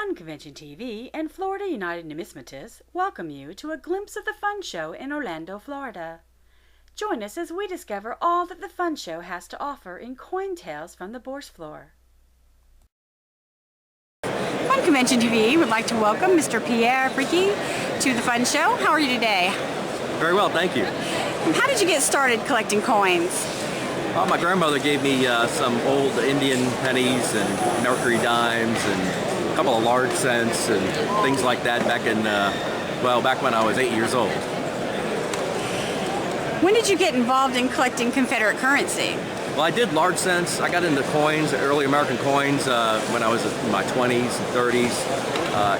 Fun Convention TV and Florida United Numismatists welcome you to a glimpse of the fun show in Orlando, Florida. Join us as we discover all that the fun show has to offer in coin tales from the Bourse floor. Fun Convention TV would like to welcome Mr. Pierre Fricke to the fun show. How are you today? Very well, thank you. How did you get started collecting coins? Well, my grandmother gave me some old Indian pennies and mercury dimes and a couple of large cents and things like that back in, back when I was 8 years old. When did you get involved in collecting Confederate currency? Well, I did large cents. I got into coins, early American coins, when I was in my 20s and 30s.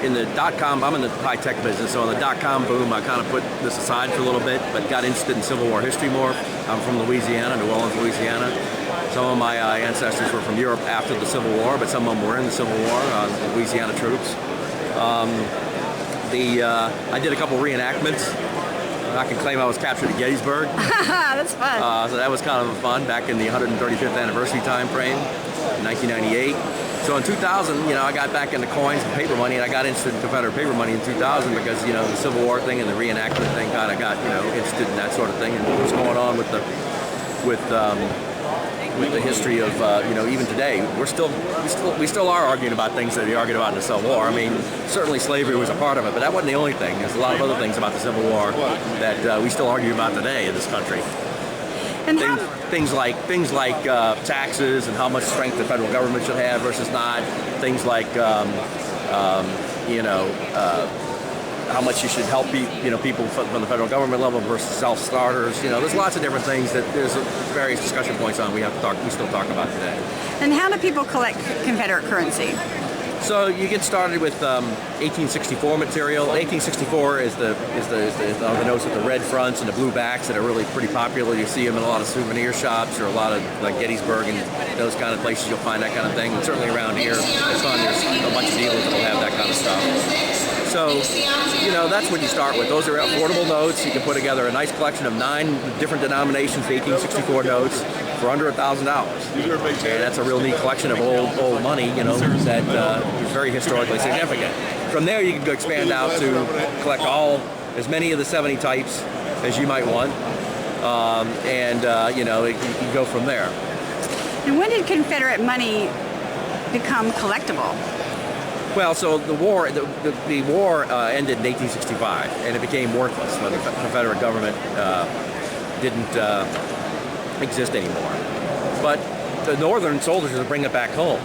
In the dot-com, I'm in the high-tech business, so in the dot-com boom, I kind of put this aside for a little bit, but got interested in Civil War history more. I'm from Louisiana, New Orleans, Louisiana. Some of my ancestors were from Europe after the Civil War, but some of them were in the Civil War, Louisiana troops. I did a couple reenactments. I can claim I was captured at Gettysburg. That's fun. So that was kind of fun back in the 135th anniversary time frame, in 1998. So in 2000, I got back into coins and paper money, and I got interested in Confederate paper money in 2000 because, the Civil War thing and the reenactment thing kind of got, interested in that sort of thing and what was going on with the history of, even today. We still are arguing about things that we argued about in the Civil War. I mean, certainly slavery was a part of it, but that wasn't the only thing. There's a lot of other things about the Civil War that we still argue about today in this country. And things like taxes and how much strength the federal government should have versus not. Things like how much you should help people from the federal government level versus self-starters. There's lots of different things that there's various discussion points on we still talk about today. And how do people collect Confederate currency? So you get started with 1864 material. 1864 is the notes with the red fronts and the blue backs that are really pretty popular. You see them in a lot of souvenir shops or a lot of like Gettysburg and those kind of places. You'll find that kind of thing. And certainly around here, it's fun. There's a bunch of dealers that will have that kind of stuff. So, that's what you start with. Those are affordable notes. You can put together a nice collection of 9 different denominations of 1864 notes for under $1,000. And that's a real neat collection of old money, that is very historically significant. From there, you can go expand out to collect as many of the 70 types as you might want. You can go from there. And when did Confederate money become collectible? Well, so the war ended in 1865, and it became worthless when the Confederate government didn't exist anymore. But the Northern soldiers would bring it back home.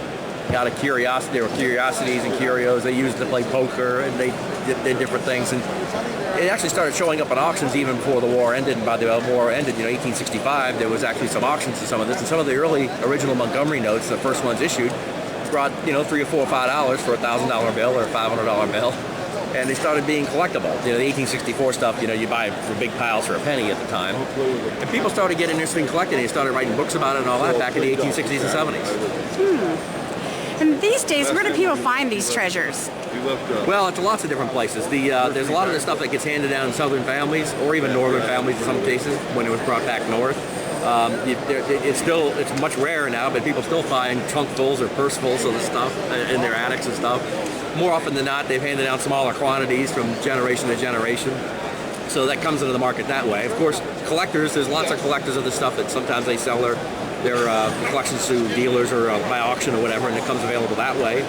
Out of curiosity, there were curiosities and curios. They used it to play poker, and they did different things. And it actually started showing up at auctions even before the war ended. And by the war ended, 1865, there was actually some auctions to some of this. And some of the early original Montgomery notes, the first ones issued, brought $3 or $4 or $5 for a $1,000 bill or a $500 bill, and they started being collectible. The 1864 stuff, you buy for big piles for a penny at the time, and people started getting interested in collecting. They started writing books about it and all that back in the 1860s and 70s. And these days, where do people find these treasures? Well, it's lots of different places. There's a lot of the stuff that gets handed down in Southern families, or even Northern families in some cases, when it was brought back north. It's much rarer now, but people still find trunkfuls or pursefuls of the stuff in their attics and stuff. More often than not, they've handed down smaller quantities from generation to generation. So that comes into the market that way. Of course, collectors, there's lots of collectors of this stuff that sometimes they sell their collections to dealers or by auction or whatever, and it comes available that way.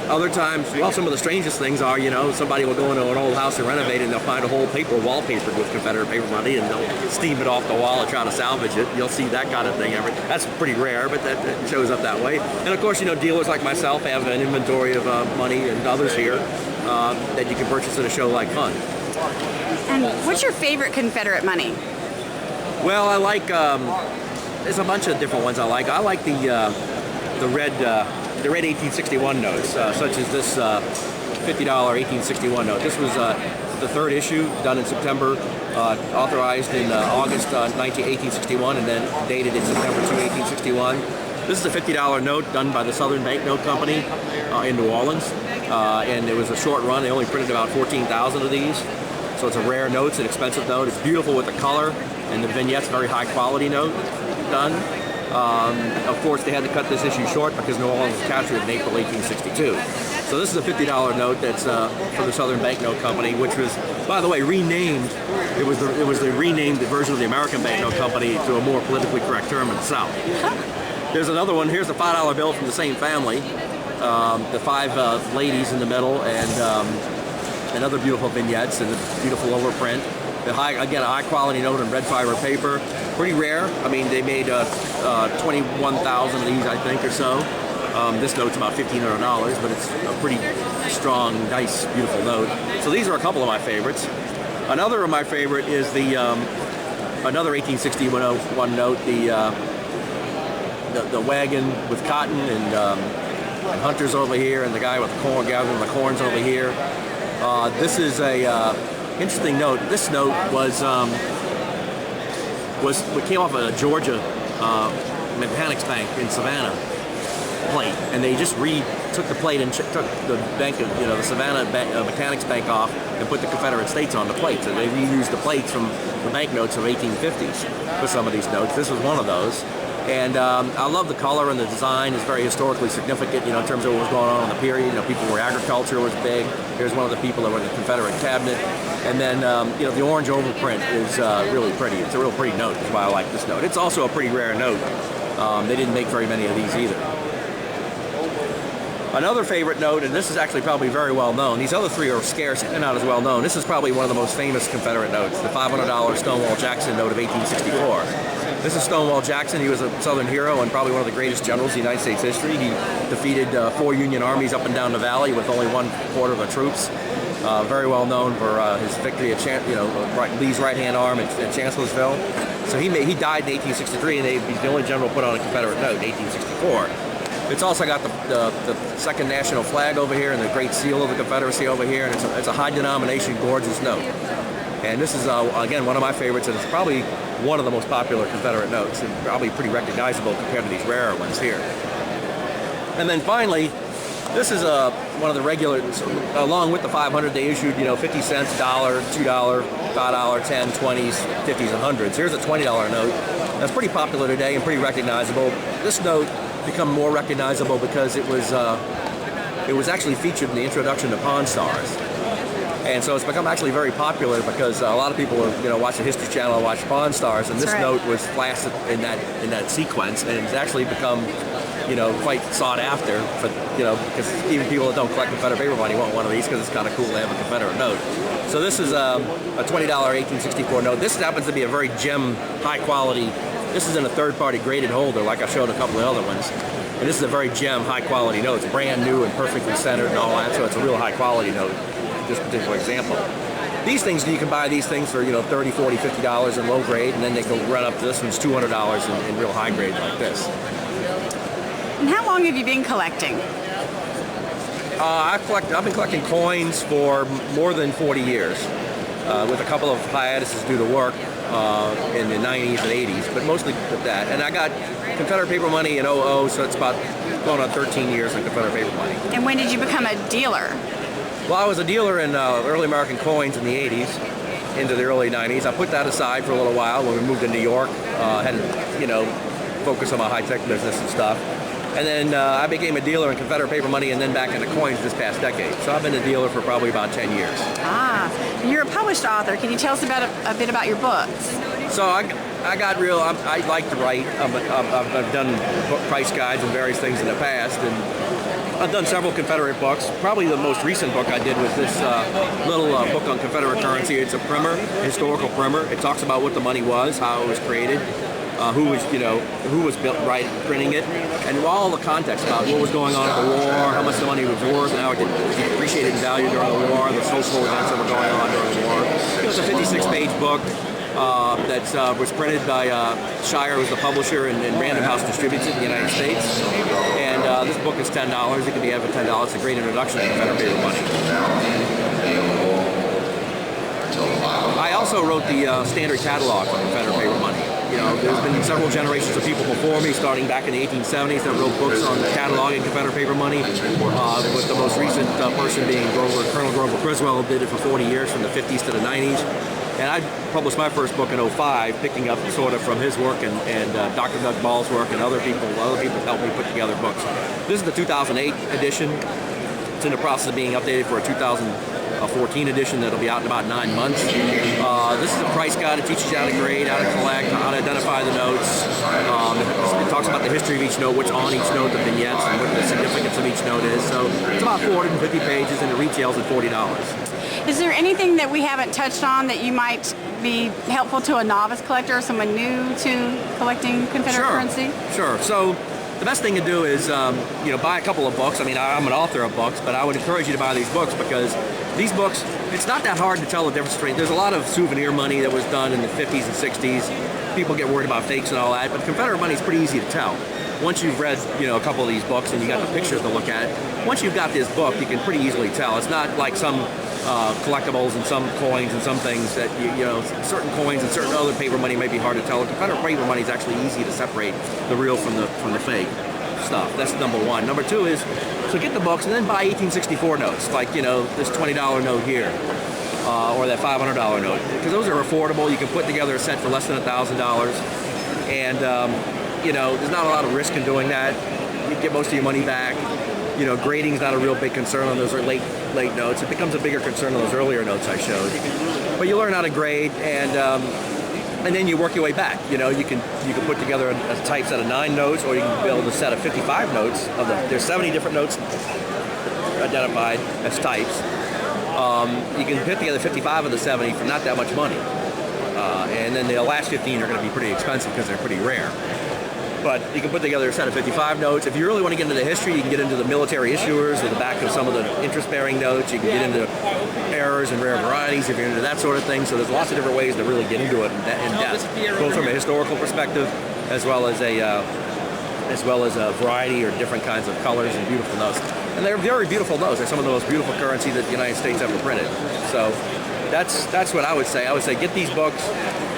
Other times, some of the strangest things are, somebody will go into an old house and renovate it, and they'll find a whole paper wallpapered with Confederate paper money, and they'll steam it off the wall and try to salvage it. You'll see that kind of thing. That's pretty rare, but that shows up that way. And of course, dealers like myself have an inventory of money, and others here, that you can purchase at a show like Fun. And what's your favorite Confederate money? Well, I like, there's a bunch of different ones I like. I like the red 1861 notes, such as this $50 1861 note. This was the third issue, done in September, authorized in August 1861, and then dated in September 1861. This is a $50 note done by the Southern Banknote Company in New Orleans, and it was a short run. They only printed about 14,000 of these, so it's a rare note. It's an expensive note. It's beautiful with the color, and the vignette's very high quality note done. Of course, they had to cut this issue short because New Orleans was captured in April 1862. So this is a $50 note that's for the Southern Banknote Company, which was, by the way, renamed. It was the renamed version of the American Banknote Company to a more politically correct term in the South. There's another one. Here's a $5 bill from the same family. The five ladies in the middle, and other beautiful vignettes and the beautiful overprint. Again, a high quality note in red fiber paper. Pretty rare. I mean, they made 21,000 of these, I think, or so. This note's about $1,500, but it's a pretty strong, nice, beautiful note. So these are a couple of my favorites. Another of my favorite is the another 1861 note, the wagon with cotton and hunters over here, and the guy with the corn gathering the corns over here. This is a interesting note. This note came off a Georgia Mechanics Bank in Savannah plate, and they just took the plate and took the bank of, the Savannah Mechanics Bank off and put the Confederate States on the plate. So they reused the plates from the banknotes of 1850s for some of these notes. This was one of those. And I love the color and the design. It's very historically significant, in terms of what was going on in the period. People where agriculture was big. Here's one of the people that were in the Confederate cabinet. And then, the orange overprint is really pretty. It's a real pretty note. That's why I like this note. It's also a pretty rare note. They didn't make very many of these either. Another favorite note, and this is actually probably very well known. These other three are scarce and not as well known. This is probably one of the most famous Confederate notes, the $500 Stonewall Jackson note of 1864. This is Stonewall Jackson. He was a Southern hero and probably one of the greatest generals in United States history. He defeated 4 Union armies up and down the valley with only 1/4 of the troops. Very well known for his victory at Lee's right-hand arm at Chancellorsville. So he died in 1863, and he's the only general put on a Confederate note in 1864. It's also got the second national flag over here and the great seal of the Confederacy over here, and it's a high denomination, gorgeous note. And this is, again, one of my favorites, and it's probably one of the most popular Confederate notes, and probably pretty recognizable compared to these rarer ones here. And then finally, this is one of the regular, along with the 500, they issued, 50 cents, $1, $2, $5, 10, 20s, 50s, and 100s. Here's a $20 note. That's pretty popular today and pretty recognizable. This note become more recognizable because it was actually featured in the introduction to Pawn Stars. And so it's become actually very popular because a lot of people, watch the History Channel, watch Pawn Stars, and this note was flashed in that sequence, and it's actually become, quite sought after for, because even people that don't collect Confederate paper money want one of these because it's kind of cool to have a Confederate note. So this is a $20 1864 note. This happens to be a very gem, high quality. This is in a third-party graded holder, like I showed a couple of other ones. And this is a very gem, high-quality note. It's brand new and perfectly centered and all that, so it's a real high-quality note, this particular example. These things, you can buy these things for, $30, $40, $50 in low grade, and then they go run up to this one's $200 in real high grade like this. And how long have you been collecting? I've been collecting coins for more than 40 years, with a couple of hiatuses due to work. In the 90s and 80s, but mostly with that. And I got Confederate paper money in 00, so it's about going on 13 years of Confederate paper money. And when did you become a dealer? Well, I was a dealer in early American coins in the 80s into the early 90s. I put that aside for a little while when we moved to New York, had to, focus on my high-tech business and stuff. And then I became a dealer in Confederate paper money and then back into coins this past decade. So I've been a dealer for probably about 10 years. Ah, you're a published author. Can you tell us a bit about your books? So I like to write. I've done book price guides and various things in the past, and I've done several Confederate books. Probably the most recent book I did was this little book on Confederate currency. It's a primer, historical primer. It talks about what the money was, how it was created, who was printing it, and all the context about what was going on in the war, how much the money was worth, and how it depreciated in value during the war, the social events that were going on during the war. It was a 56-page book that was printed by Shire, who's the publisher, and Random House distributes it in the United States. And this book is $10. It can be had for $10. It's a great introduction to Confederate paper money. I also wrote the standard catalog for Confederate paper money. There's been several generations of people before me, starting back in the 1870s, that wrote books on cataloging Confederate paper money, with the most recent person being Colonel Grover Criswell, who did it for 40 years, from the 50s to the 90s. And I published my first book in '05, picking up sort of from his work and Dr. Doug Ball's work and other people helped me put together books. This is the 2008 edition. It's in the process of being updated for a 2014 edition that'll be out in about 9 months. This is a price guide. It teaches you how to grade, how to collect, how to identify the notes. It talks about the history of each note, what's on each note, the vignettes, and what the significance of each note is. So it's about 450 pages, and it retails at $40. Is there anything that we haven't touched on that you might be helpful to a novice collector or someone new to collecting Confederate currency? Sure. So the best thing to do is, buy a couple of books. I mean, I'm an author of books, but I would encourage you to buy these books because these books, it's not that hard to tell the difference between. There's a lot of souvenir money that was done in the 50s and 60s. People get worried about fakes and all that, but Confederate money is pretty easy to tell. Once you've read, a couple of these books and you got the pictures to look at, once you've got this book, you can pretty easily tell. It's not like some collectibles and some coins and some things that, certain coins and certain other paper money may be hard to tell. Confederate paper money is actually easy to separate the real from the fake stuff. That's number one. Number two is, so get the books and then buy 1864 notes, like, this $20 note here, or that $500 note, because those are affordable. You can put together a set for less than $1,000, and, there's not a lot of risk in doing that. You get most of your money back. Grading is not a real big concern on those late notes. It becomes a bigger concern on those earlier notes I showed. But you learn how to grade, and then you work your way back. You can put together a type set of 9 notes, or you can build a set of 55 notes. There's 70 different notes identified as types. You can put together 55 of the 70 for not that much money, and then the last 15 are going to be pretty expensive because they're pretty rare. But you can put together a set of 55 notes. If you really want to get into the history, you can get into the military issuers or the back of some of the interest-bearing notes. You can get into errors and rare varieties if you're into that sort of thing. So there's lots of different ways to really get into it in depth, both from a historical perspective as well as a variety or different kinds of colors and beautiful notes. And they're very beautiful notes. They're some of the most beautiful currency that the United States ever printed. So that's what I would say. I would say get these books.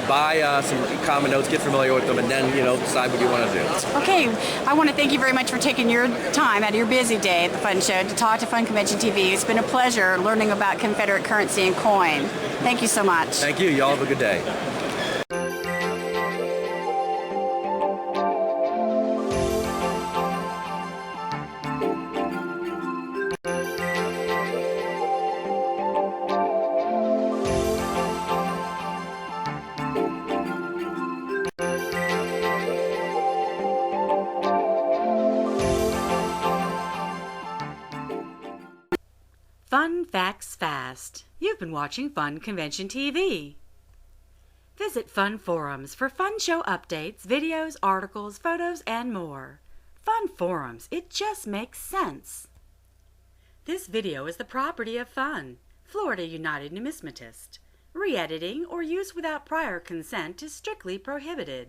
Buy some common notes, get familiar with them, and then, decide what you want to do. Okay, I want to thank you very much for taking your time out of your busy day at the Fun Show to talk to Fun Convention TV. It's been a pleasure learning about Confederate currency and coin. Thank you so much. Thank you. Y'all have a good day. Fun Facts Fast. You've been watching Fun Convention TV. Visit Fun Forums for fun show updates, videos, articles, photos, and more. Fun Forums, it just makes sense. This video is the property of Fun, Florida United Numismatist. Re-editing or use without prior consent is strictly prohibited.